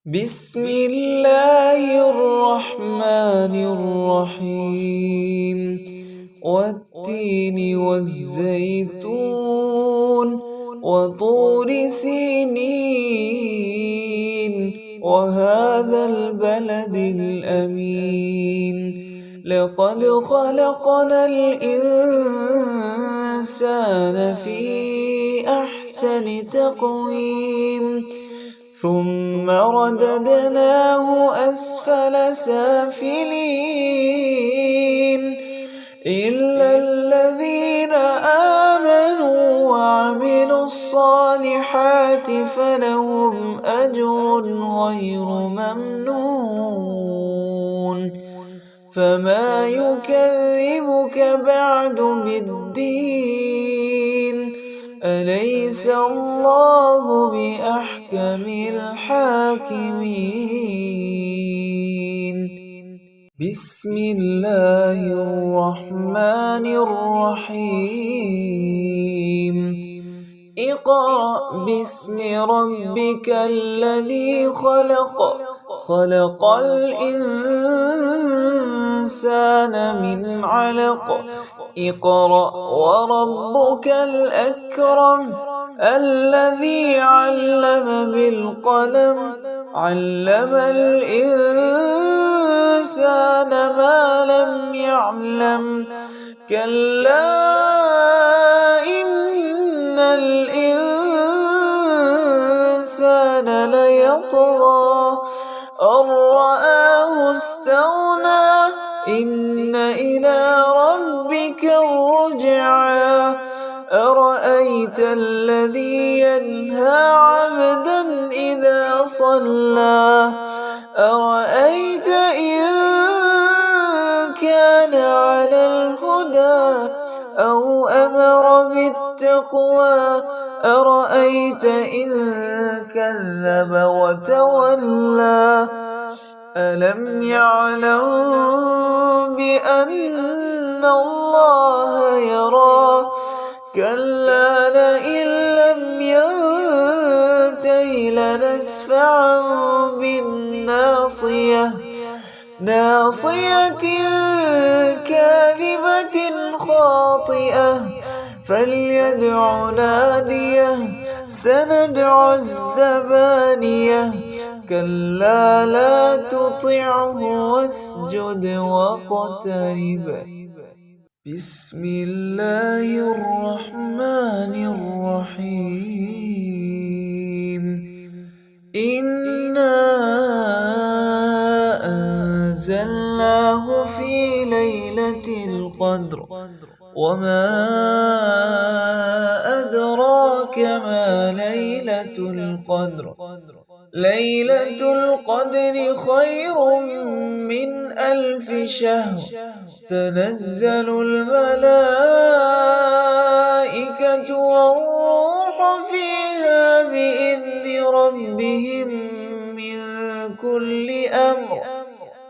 بسم الله الرحمن الرحيم والتين والزيتون وطور سينين وهذا البلد الأمين لقد خلقنا الإنسان في أحسن تقويم ثم رددناه أسفل سافلين إلا الذين آمنوا وعملوا الصالحات فلهم أجر غير ممنون فما يكذبك بعد بالدين أليس الله بأحكم الحاكمين بسم الله الرحمن الرحيم اقرأ باسم ربك الذي خلق الإنسان من علق اقرأ وربك الأكرم الذي علم بالقلم علم الإنسان ما لم يعلم كلا إن الإنسان ليطغى أن رآه استغنى إن إلى ربك الرجعى أرأيت الذي ينهى عبدا إذا صلى أرأيت إن كان على الهدى أو أمر بالتقوى أرأيت إن كذب وتولى ألم يعلم بأن الله يرى كلا لئن لم ينته لنسفعا بالناصية ناصية كاذبة خاطئة فليدع ناديه سندع الزبانية كلا لا تطعه واسجد واقترب بسم الله الرحمن الرحيم إنا أنزلناه في ليلة القدر وما أدراك ما ليلة القدر ليلة القدر خير من 1000 شهر تنزل الملائكة والروح فيها بإذن ربهم من كل أمر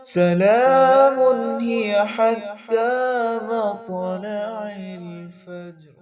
سلام هي حتى مطلع الفجر.